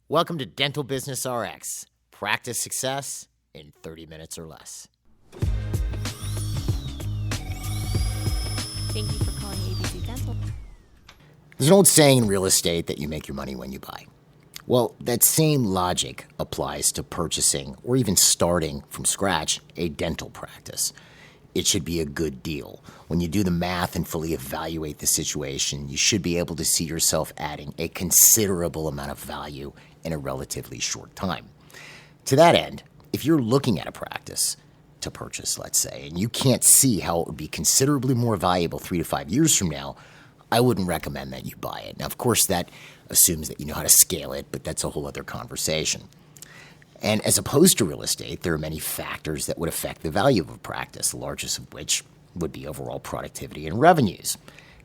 Welcome to Dental Business RX. Practice success in 30 minutes or less. Thank you for calling ABC Dental. There's an old saying in real estate that you make your money when you buy. Well, that same logic applies to purchasing or even starting from scratch a dental practice. It should be a good deal. When you do the math and fully evaluate the situation, you should be able to see yourself adding a considerable amount of value in a relatively short time. To that end, if you're looking at a practice to purchase, let's say, and you can't see how it would be considerably more valuable 3 to 5 years from now, I wouldn't recommend that you buy it. Now, of course, that assumes that you know how to scale it, but that's a whole other conversation. And as opposed to real estate, there are many factors that would affect the value of a practice, the largest of which would be overall productivity and revenues.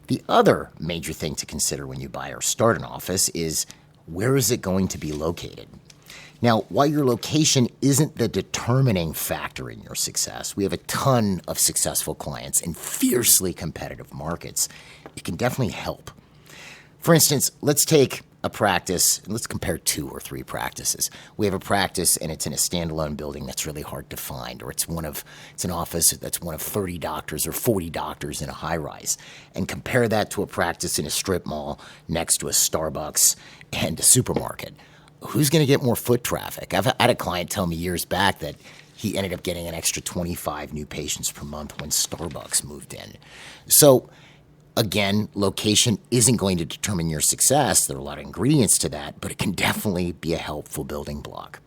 The other major thing to consider when you buy or start an office is where is it going to be located? Now, while your location isn't the determining factor in your success, we have a ton of successful clients in fiercely competitive markets. It can definitely help. For instance, let's take a practice, and let's compare 2 or 3 practices. We have a practice and it's in a standalone building that's really hard to find, or it's an office that's one of 30 doctors or 40 doctors in a high rise. And compare that to a practice in a strip mall next to a Starbucks and a supermarket. Who's going to get more foot traffic? I had a client tell me years back that he ended up getting an extra 25 new patients per month when Starbucks moved in. So again, location isn't going to determine your success. There are a lot of ingredients to that, but it can definitely be a helpful building block.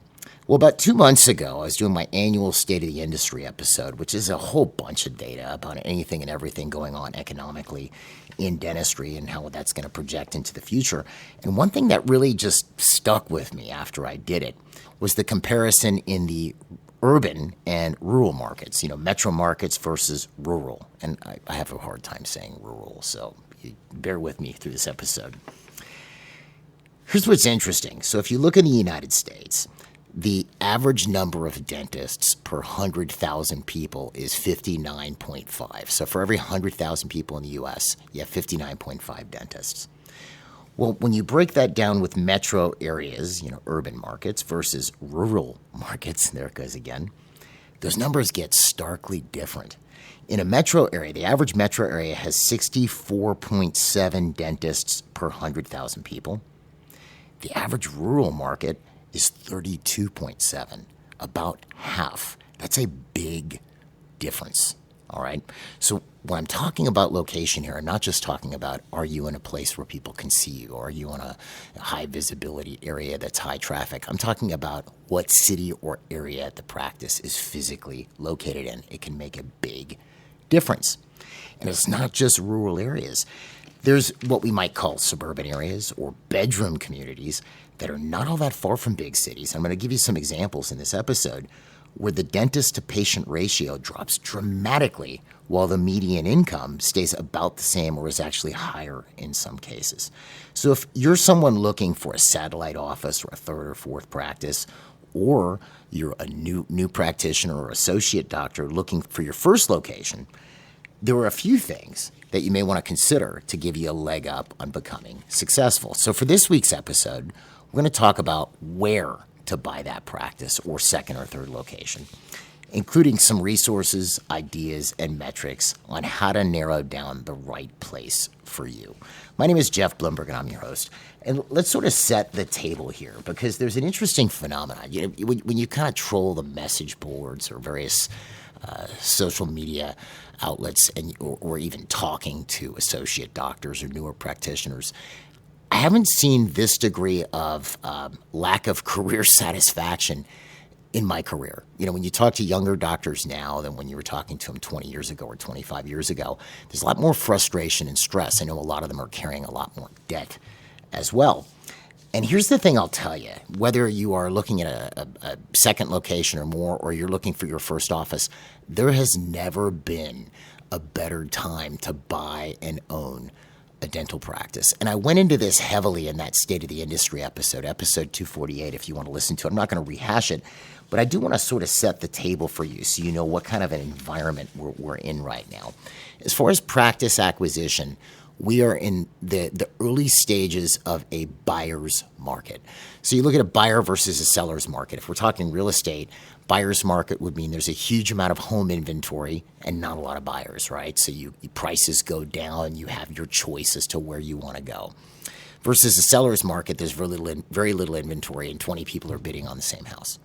Well, about 2 months ago, I was doing my annual State of the Industry episode, which is a whole bunch of data about anything and everything going on economically in dentistry and how that's going to project into the future. And one thing that really just stuck with me after I did it was the comparison in the urban and rural markets, metro markets versus rural. And I have a hard time saying rural, so bear with me through this episode. Here's what's interesting. So if you look in the United States, the average number of dentists per 100,000 people is 59.5. So for every 100,000 people in the U.S., you have 59.5 dentists. Well, when you break that down with metro areas, urban markets versus rural markets, there it goes again, those numbers get starkly different. In a metro area, the average metro area has 64.7 dentists per 100,000 people. The average rural market is 32.7, about half. That's a big difference. All right. So when I'm talking about location here, I'm not just talking about are you in a place where people can see you, or are you in a high visibility area that's high traffic. I'm talking about what city or area the practice is physically located in. It can make a big difference. And it's not just rural areas. There's what we might call suburban areas or bedroom communities that are not all that far from big cities. I'm going to give you some examples in this episode where the dentist to patient ratio drops dramatically while the median income stays about the same or is actually higher in some cases. So if you're someone looking for a satellite office or a third or fourth practice, or you're a new practitioner or associate doctor looking for your first location, there are a few things that you may want to consider to give you a leg up on becoming successful. So for this week's episode, we're going to talk about where to buy that practice or second or third location, including some resources, ideas, and metrics on how to narrow down the right place for you. My name is Jeff Blumberg, and I'm your host. And let's sort of set the table here, because there's an interesting phenomenon. When you kind of troll the message boards or various social media outlets, or even talking to associate doctors or newer practitioners, I haven't seen this degree of lack of career satisfaction in my career. When you talk to younger doctors now than when you were talking to them 20 years ago or 25 years ago, there's a lot more frustration and stress. I know a lot of them are carrying a lot more debt as well. And here's the thing I'll tell you, whether you are looking at a second location or more, or you're looking for your first office, there has never been a better time to buy and own a dental practice. And I went into this heavily in that State of the Industry episode 248, if you want to listen to it. I'm not going to rehash it, but I do want to sort of set the table for you so you know what kind of an environment we're in right now. As far as practice acquisition, we are in the early stages of a buyer's market. So you look at a buyer versus a seller's market. If we're talking real estate, buyer's market would mean there's a huge amount of home inventory and not a lot of buyers, right? So prices go down, you have your choice as to where you want to go. Versus a seller's market, there's very little inventory and 20 people are bidding on the same house.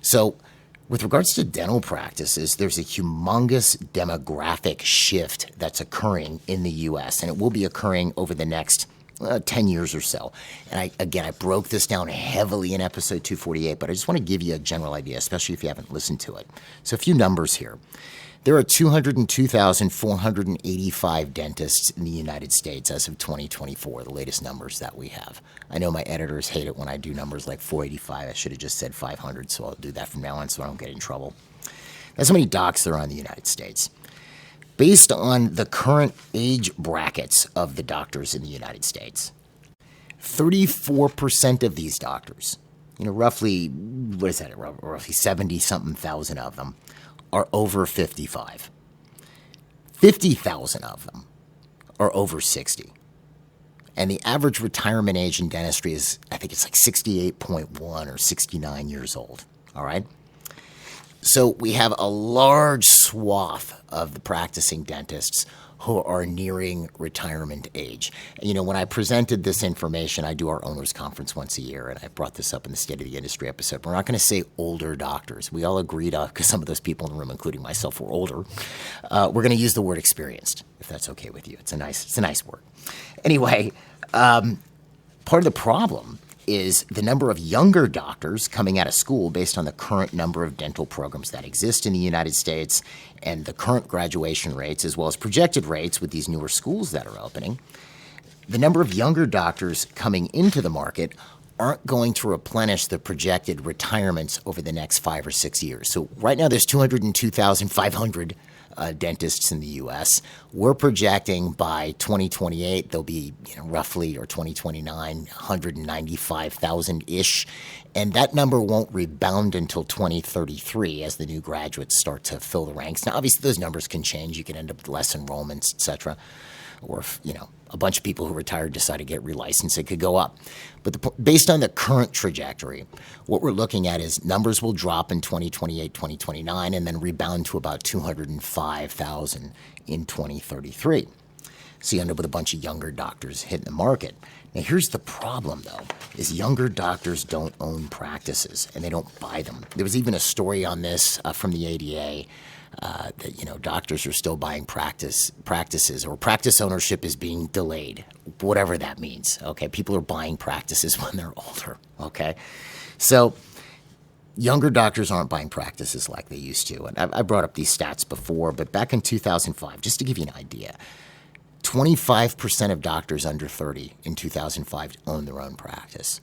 So with regards to dental practices, there's a humongous demographic shift that's occurring in the U.S., and it will be occurring over the next 10 years or so. And I broke this down heavily in episode 248, but I just want to give you a general idea, especially if you haven't listened to it. So a few numbers here. There are 202,485 dentists in the United States as of 2024, the latest numbers that we have. I know my editors hate it when I do numbers like 485. I should have just said 500, so I'll do that from now on so I don't get in trouble. That's how many docs there are in the United States. Based on the current age brackets of the doctors in the United States, 34% of these doctors, roughly 70-something thousand of them, are over 55. 50,000 of them are over 60. And the average retirement age in dentistry is, I think it's like 68.1 or 69 years old. All right? So we have a large swath of the practicing dentists who are nearing retirement age. When I presented this information, I do our owners conference once a year, and I brought this up in the State of the Industry episode. We're not going to say older doctors. We all agreed, because some of those people in the room, including myself, were older. We're going to use the word experienced, if that's okay with you. It's a nice word. Anyway, part of the problem is the number of younger doctors coming out of school based on the current number of dental programs that exist in the United States and the current graduation rates, as well as projected rates with these newer schools that are opening. The number of younger doctors coming into the market aren't going to replenish the projected retirements over the next 5 or 6 years. So right now there's 202,500 dentists in the U.S. We're projecting by 2028 there'll be roughly, or 2029, 195,000-ish. And that number won't rebound until 2033 as the new graduates start to fill the ranks. Now, obviously, those numbers can change. You can end up with less enrollments, et cetera. Or if, a bunch of people who retired decide to get relicensed, it could go up. But based on the current trajectory, what we're looking at is numbers will drop in 2028, 2029, and then rebound to about 205,000 in 2033. So you end up with a bunch of younger doctors hitting the market. Now, here's the problem, though, is younger doctors don't own practices, and they don't buy them. There was even a story on this from the ADA that, doctors are still buying practices, or practice ownership is being delayed, whatever that means, okay? People are buying practices when they're older, okay? So younger doctors aren't buying practices like they used to. And I brought up these stats before, but back in 2005, just to give you an idea, 25% of doctors under 30 in 2005 owned their own practice.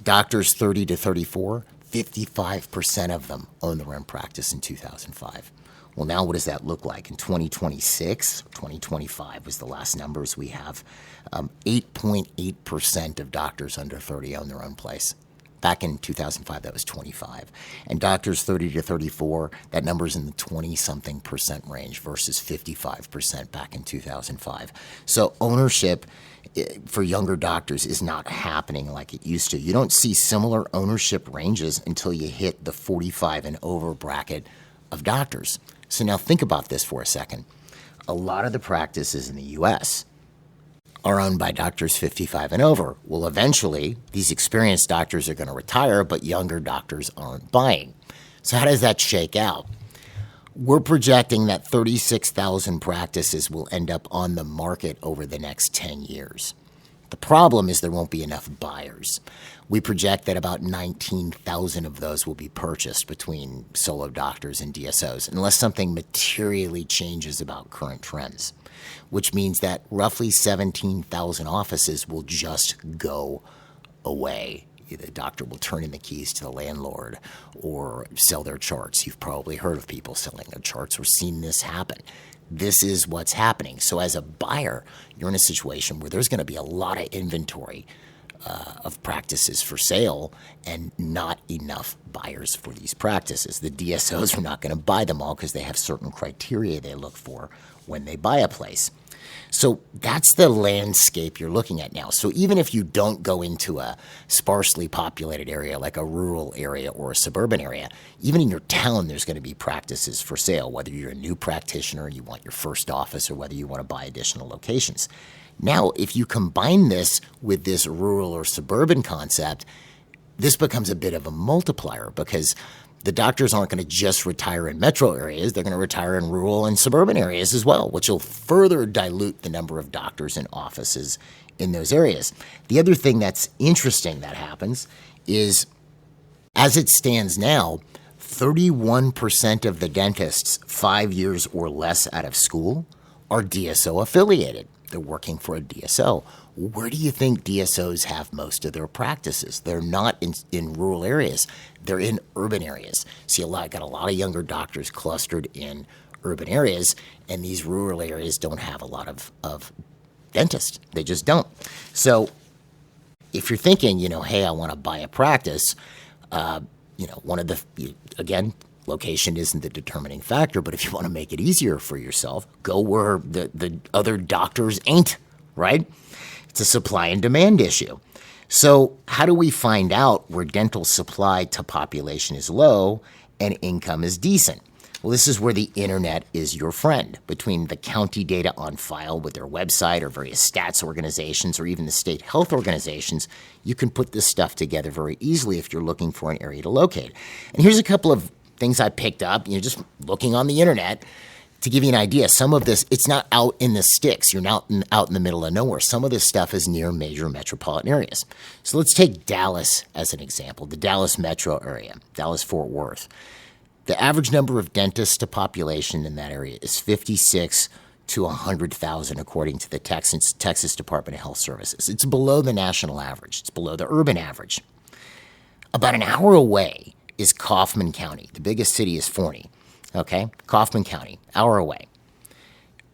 Doctors 30 to 34, 55% of them own their own practice in 2005. Well, now what does that look like? In 2026, 2025 was the last numbers we have. 8.8% of doctors under 30 own their own place. Back in 2005, that was 25. And doctors 30 to 34, that number's in the 20-something percent range versus 55% back in 2005. So ownership for younger doctors is not happening like it used to. You don't see similar ownership ranges until you hit the 45 and over bracket of doctors. So now think about this for a second. A lot of the practices in the U.S. are owned by doctors 55 and over. Well, eventually, these experienced doctors are going to retire, but younger doctors aren't buying. So how does that shake out? We're projecting that 36,000 practices will end up on the market over the next 10 years. The problem is there won't be enough buyers. We project that about 19,000 of those will be purchased between solo doctors and DSOs, unless something materially changes about current trends, which means that roughly 17,000 offices will just go away. The doctor will turn in the keys to the landlord or sell their charts. You've probably heard of people selling their charts or seen this happen. This is what's happening. So as a buyer, you're in a situation where there's going to be a lot of inventory of practices for sale and not enough buyers for these practices. The DSOs are not going to buy them all because they have certain criteria they look for when they buy a place. So that's the landscape you're looking at now. So even if you don't go into a sparsely populated area like a rural area or a suburban area, even in your town, there's going to be practices for sale, whether you're a new practitioner and you want your first office or whether you want to buy additional locations. Now, if you combine this with this rural or suburban concept, this becomes a bit of a multiplier because the doctors aren't going to just retire in metro areas. They're going to retire in rural and suburban areas as well, which will further dilute the number of doctors and offices in those areas. The other thing that's interesting that happens is, as it stands now, 31% of the dentists 5 years or less out of school are DSO affiliated. They're working for a DSO. Where do you think DSOs have most of their practices? They're not in rural areas. They're in urban areas. See, got a lot of younger doctors clustered in urban areas, and these rural areas don't have a lot of dentists. They just don't. So if you're thinking, hey, I want to buy a practice, again, location isn't the determining factor, but if you want to make it easier for yourself, go where the other doctors ain't, right? It's a supply and demand issue. So how do we find out where dental supply to population is low and income is decent? Well, this is where the internet is your friend. Between the county data on file with their website or various stats organizations or even the state health organizations, you can put this stuff together very easily if you're looking for an area to locate. And here's a couple of things I picked up, just looking on the internet to give you an idea. Some of this, it's not out in the sticks. You're not out in the middle of nowhere. Some of this stuff is near major metropolitan areas. So let's take Dallas as an example, the Dallas metro area, Dallas-Fort Worth. The average number of dentists to population in that area is 56 to 100,000, according to the Texas Department of Health Services. It's below the national average. It's below the urban average. About an hour away is Kaufman County. The biggest city is Forney. Okay, Kaufman County, hour away.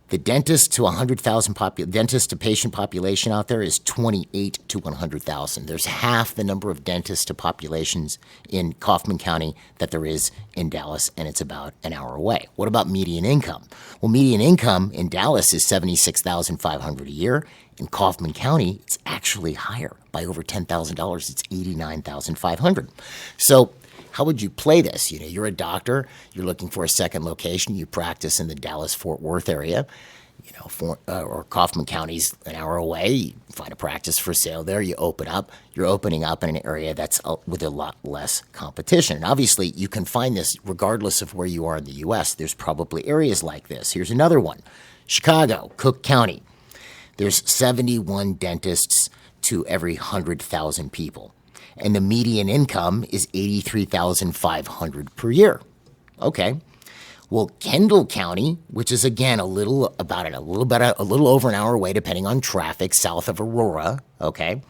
The dentist to 100,000 dentist to patient population out there is 28 to 100,000. There's half the number of dentists to populations in Kaufman County that there is in Dallas, and it's about an hour away. What about median income? Well, median income in Dallas is $76,500 a year. In Kaufman County, it's actually higher by over $10,000. It's $89,500. So how would you play this? You're a doctor, you're looking for a second location, you practice in the Dallas-Fort Worth area, or Kaufman County's an hour away, you find a practice for sale there, you open up, you're opening up in an area that's with a lot less competition. And obviously, you can find this regardless of where you are in the U.S. There's probably areas like this. Here's another one. Chicago, Cook County. There's 71 dentists to every 100,000 people. And the median income is $83,500 per year. Okay. Well, Kendall County, which is again a little over an hour away, depending on traffic, south of Aurora. Okay.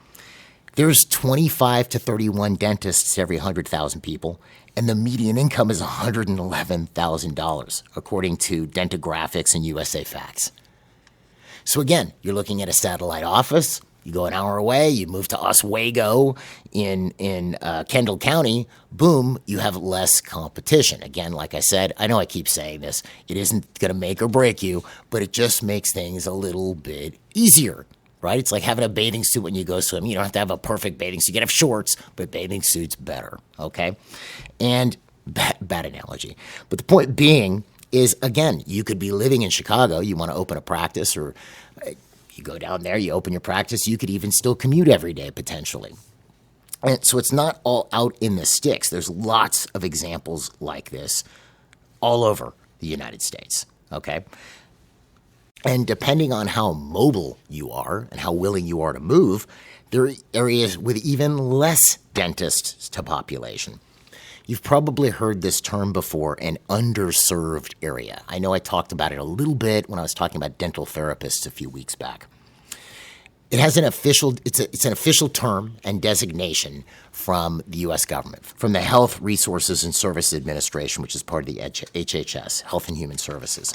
There's 25 to 31 dentists every 100,000 people, and the median income is $111,000, according to Dentographics and USA Facts. So again, you're looking at a satellite office. You go an hour away, you move to Oswego in Kendall County, boom, you have less competition. Again, like I said, I know I keep saying this, it isn't going to make or break you, but it just makes things a little bit easier, right? It's like having a bathing suit when you go swimming. You don't have to have a perfect bathing suit. You can have shorts, but bathing suit's better, okay? And bad analogy. But the point being is, again, you could be living in Chicago, you want to open a practice, or you go down there, you open your practice, you could even still commute every day potentially. And so it's not all out in the sticks. There's lots of examples like this all over the United States, okay? And depending on how mobile you are and how willing you are to move, there are areas with even less dentists to population. You've probably heard this term before, an underserved area. I know I talked about it a little bit when I was talking about dental therapists a few weeks back. It has an official, it's an official term and designation from the U.S. government, from the Health Resources and Services Administration, which is part of the HHS, Health and Human Services.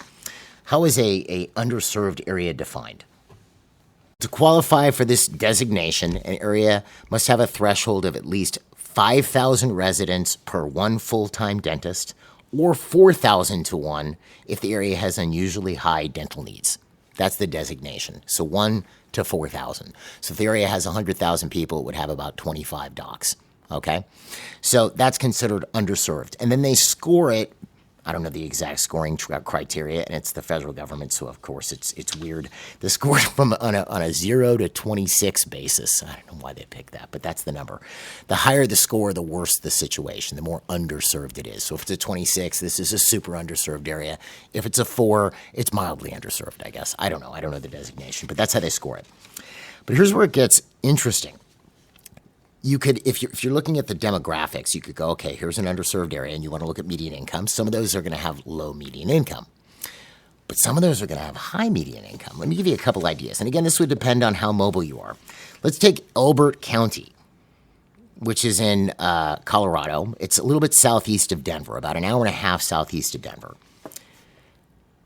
How is a underserved area defined? To qualify for this designation, an area must have a threshold of at least 5,000 residents per one full-time dentist, or 4,000 to 1 if the area has unusually high dental needs. That's the designation. So 1 to 4,000. So if the area has 100,000 people, it would have about 25 docs. Okay? So that's considered underserved. And then they score it. I don't know the exact scoring criteria, and it's the federal government, so of course it's weird. The score from on a 0 to 26 basis. I don't know why they picked that, but that's the number. The higher the score, the worse the situation, the more underserved it is. So if it's a 26, this is a super underserved area. If it's a 4, it's mildly underserved, I guess. I don't know the designation, but that's how they score it. But here's where it gets interesting. You could, if you're looking at the demographics, you could go, okay, here's an underserved area, and you want to look at median income. Some of those are going to have low median income, but some of those are going to have high median income. Let me give you a couple ideas. And again, this would depend on how mobile you are. Let's take Elbert County, which is in Colorado. It's a little bit southeast of Denver, about an hour and a half southeast of Denver.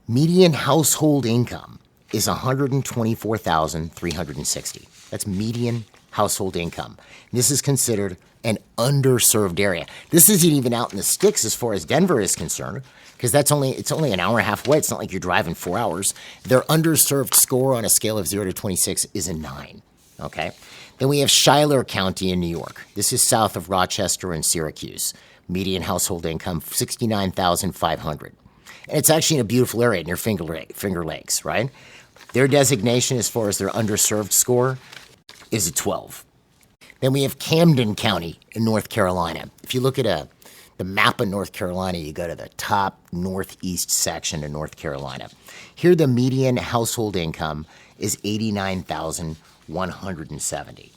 Median household income is $124,360. That's median household income. This is considered an underserved area. This isn't even out in the sticks as far as Denver is concerned, because it's only an hour and a half away. It's not like you're driving 4 hours. Their underserved score on a scale of 0 to 26 is a 9. Okay? Then we have Schuyler County in New York. This is south of Rochester and Syracuse. Median household income, $69,500. And it's actually in a beautiful area near Finger Lakes, right? Their designation as far as their underserved score is a 12. Then we have Camden County in North Carolina. If you look at the map of North Carolina, you go to the top northeast section of North Carolina. Here the median household income is $89,170.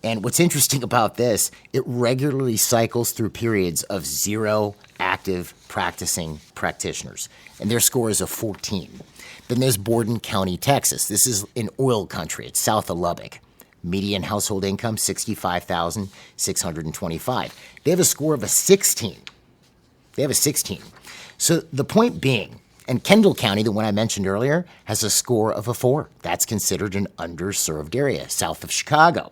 And what's interesting about this, it regularly cycles through periods of 0 active practicing practitioners, and their score is a 14. Then there's Borden County, Texas. This is in oil country. It's south of Lubbock. Median household income, $65,625. They have a score of a 16. So the point being, and Kendall County, the one I mentioned earlier, has a score of a 4. That's considered an underserved area, south of Chicago.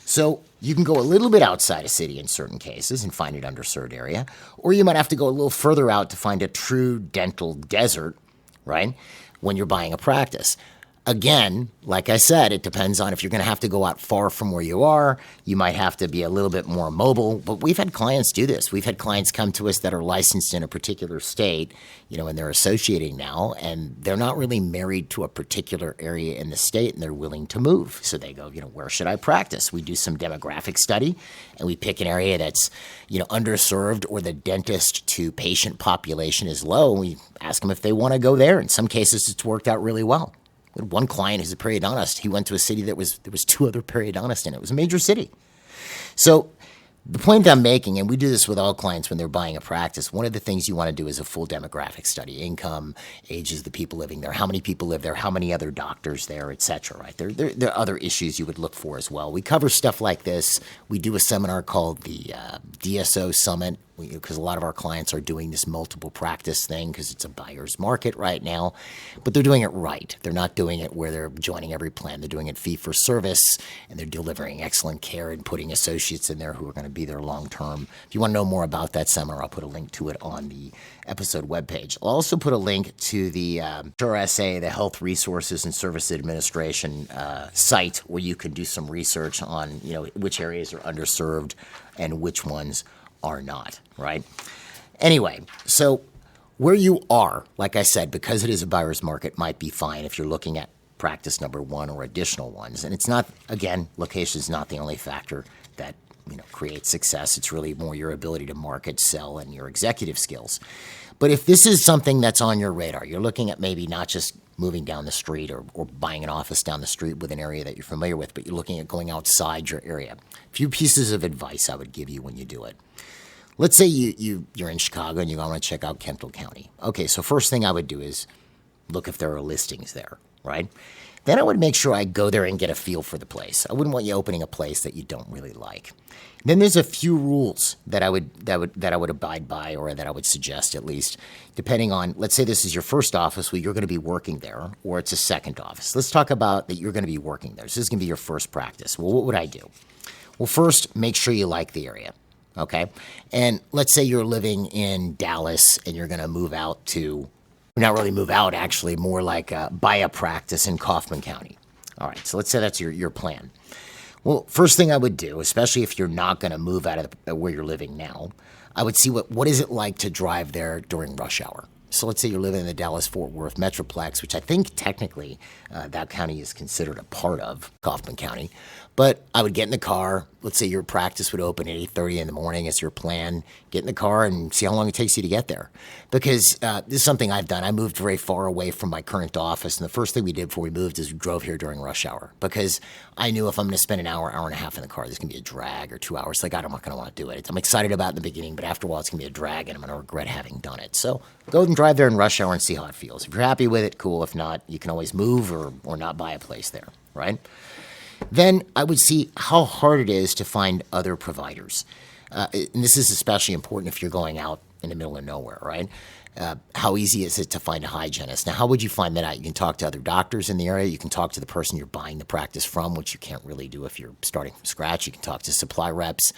So you can go a little bit outside a city in certain cases and find an underserved area, or you might have to go a little further out to find a true dental desert, right, when you're buying a practice. Again, like I said, it depends on if you're going to have to go out far from where you are. You might have to be a little bit more mobile. But we've had clients do this. We've had clients come to us that are licensed in a particular state, and they're associating now, and they're not really married to a particular area in the state, and they're willing to move. So they go, where should I practice? We do some demographic study, and we pick an area that's, underserved, or the dentist to patient population is low, and we ask them if they want to go there. In some cases, it's worked out really well. One client is a periodontist. He went to a city there was 2 other periodontists in it. It was a major city. So the point I'm making, and we do this with all clients when they're buying a practice, one of the things you want to do is a full demographic study: income, ages of the people living there, how many people live there, how many other doctors there, et cetera, right? There are other issues you would look for as well. We cover stuff like this. We do a seminar called the DSO Summit, because a lot of our clients are doing this multiple practice thing because it's a buyer's market right now, but they're doing it right. They're not doing it where they're joining every plan. They're doing it fee for service, and they're delivering excellent care and putting associates in there who are going to be there long term. If you want to know more about that seminar, I'll put a link to it on the episode webpage. I'll also put a link to the HRSA, the Health Resources and Service Administration site, where you can do some research on which areas are underserved and which ones are not, right? Anyway, so where you are, like I said, because it is a buyer's market, might be fine if you're looking at practice number 1 or additional ones. And it's not, again, location is not the only factor that creates success. It's really more your ability to market, sell, and your executive skills. But if this is something that's on your radar, you're looking at maybe not just moving down the street or buying an office down the street with an area that you're familiar with, but you're looking at going outside your area. A few pieces of advice I would give you when you do it. Let's say you're in Chicago and you want to check out Kendall County. Okay, so first thing I would do is look if there are listings there, right? Then I would make sure I go there and get a feel for the place. I wouldn't want you opening a place that you don't really like. Then there's a few rules that I would abide by, or that I would suggest at least, depending on, let's say this is your first office where you're going to be working there, or it's a second office. Let's talk about that you're going to be working there. So this is going to be your first practice. Well, what would I do? Well, first, make sure you like the area. Okay? And let's say you're living in Dallas and you're going to move out to Not really move out, actually, more like buy a practice in Kaufman County. All right, so let's say that's your plan. Well, first thing I would do, especially if you're not going to move out of where you're living now, I would see what is it like to drive there during rush hour. So let's say you're living in the Dallas-Fort Worth Metroplex, which I think technically that county is considered a part of Kaufman County. But I would get in the car. Let's say your practice would open at 8:30 in the morning as your plan. Get in the car and see how long it takes you to get there. Because this is something I've done. I moved very far away from my current office, and the first thing we did before we moved is we drove here during rush hour. Because I knew if I'm going to spend an hour and a half in the car, there's going to be a drag, or 2 hours. Like, I'm not going to want to do it. I'm excited about it in the beginning, but after a while, it's going to be a drag, and I'm going to regret having done it. So go and drive there in rush hour and see how it feels. If you're happy with it, cool. If not, you can always move or not buy a place there, right? Then I would see how hard it is to find other providers. And this is especially important if you're going out in the middle of nowhere, right? How easy is it to find a hygienist? Now, how would you find that out? You can talk to other doctors in the area. You can talk to the person you're buying the practice from, which you can't really do if you're starting from scratch. You can talk to supply reps.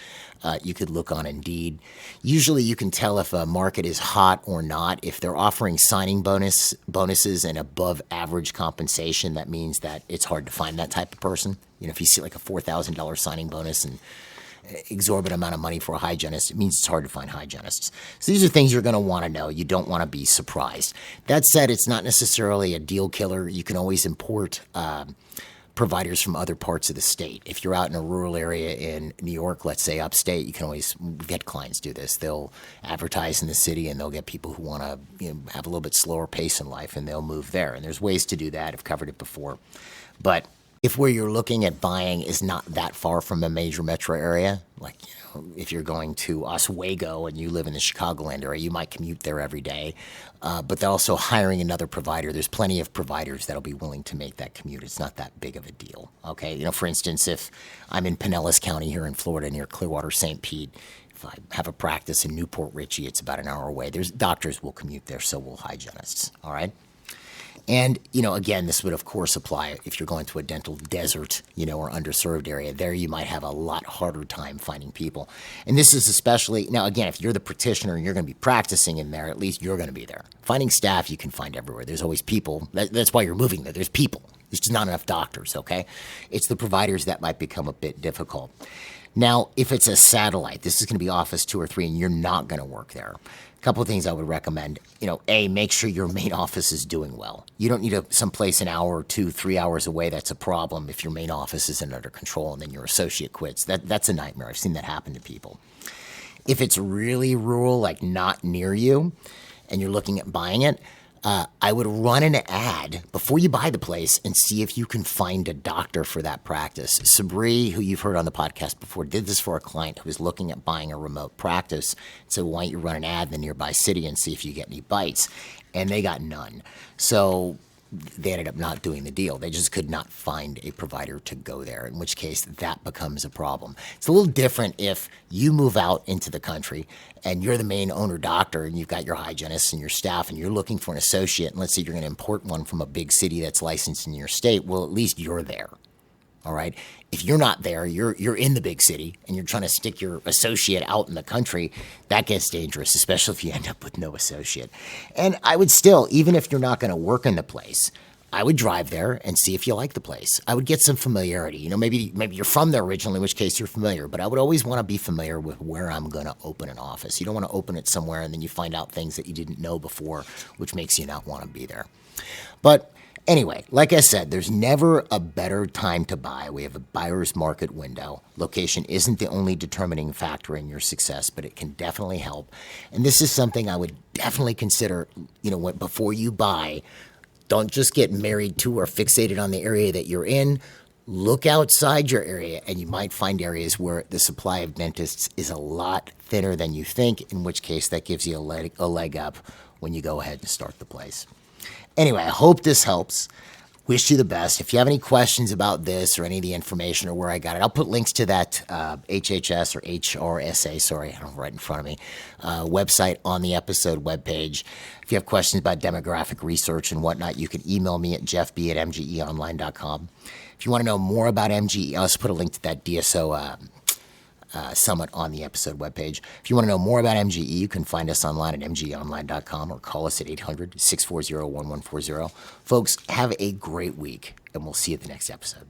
You could look on Indeed. Usually you can tell if a market is hot or not. If they're offering signing bonuses and above average compensation, that means that it's hard to find that type of person. You know, if you see like a $4,000 signing bonus and exorbitant amount of money for a hygienist, it means it's hard to find hygienists. So these are things you're going to want to know. You don't want to be surprised. That said, it's not necessarily a deal killer. You can always import providers from other parts of the state. If you're out in a rural area in New York, let's say upstate, you can always get clients do this. They'll advertise in the city and they'll get people who want to have a little bit slower pace in life, and they'll move there. And there's ways to do that. I've covered it before. But if where you're looking at buying is not that far from a major metro area, like, if you're going to Oswego and you live in the Chicagoland area, you might commute there every day. But they're also hiring another provider. There's plenty of providers that'll be willing to make that commute. It's not that big of a deal. Okay. For instance, if I'm in Pinellas County here in Florida near Clearwater, St. Pete, if I have a practice in Newport Richey, it's about an hour away. There's doctors will commute there, so will hygienists. All right. And, again, this would, of course, apply if you're going to a dental desert, or underserved area. There you might have a lot harder time finding people. And this is especially, now, again, if you're the practitioner and you're going to be practicing in there, at least you're going to be there. Finding staff, you can find everywhere. There's always people. That's why you're moving there. There's people. There's just not enough doctors, okay? It's the providers that might become a bit difficult. Now, if it's a satellite, this is going to be office 2 or 3, and you're not going to work there. Couple of things I would recommend. A, make sure your main office is doing well. You don't need someplace an hour or 2, 3 hours away. That's a problem if your main office isn't under control and then your associate quits. That's a nightmare. I've seen that happen to people. If it's really rural, like not near you, and you're looking at buying it, I would run an ad before you buy the place and see if you can find a doctor for that practice. Sabri, who you've heard on the podcast before, did this for a client who was looking at buying a remote practice. So why don't you run an ad in the nearby city and see if you get any bites? And they got none. So they ended up not doing the deal. They just could not find a provider to go there, in which case that becomes a problem. It's a little different if you move out into the country and you're the main owner doctor and you've got your hygienists and your staff and you're looking for an associate, and let's say you're going to import one from a big city that's licensed in your state. Well, at least you're there. All right. If you're not there, you're in the big city and you're trying to stick your associate out in the country, that gets dangerous, especially if you end up with no associate. And I would still, even if you're not going to work in the place, I would drive there and see if you like the place. I would get some familiarity. Maybe you're from there originally, in which case you're familiar, but I would always want to be familiar with where I'm going to open an office. You don't want to open it somewhere and then you find out things that you didn't know before, which makes you not want to be there. But anyway, like I said, there's never a better time to buy. We have a buyer's market window. Location isn't the only determining factor in your success, but it can definitely help. And this is something I would definitely consider, before you buy. Don't just get married to or fixated on the area that you're in. Look outside your area, and you might find areas where the supply of dentists is a lot thinner than you think, in which case that gives you a leg up when you go ahead and start the place. Anyway, I hope this helps. Wish you the best. If you have any questions about this or any of the information or where I got it, I'll put links to that HHS or HRSA, sorry, I don't have it right in front of me, website on the episode webpage. If you have questions about demographic research and whatnot, you can email me at jeffb@mgeonline.com. If you want to know more about MGE, I'll also put a link to that DSO Summit on the episode webpage. If you want to know more about MGE, you can find us online at mgeonline.com or call us at 800-640-1140. Folks, have a great week, and we'll see you at the next episode.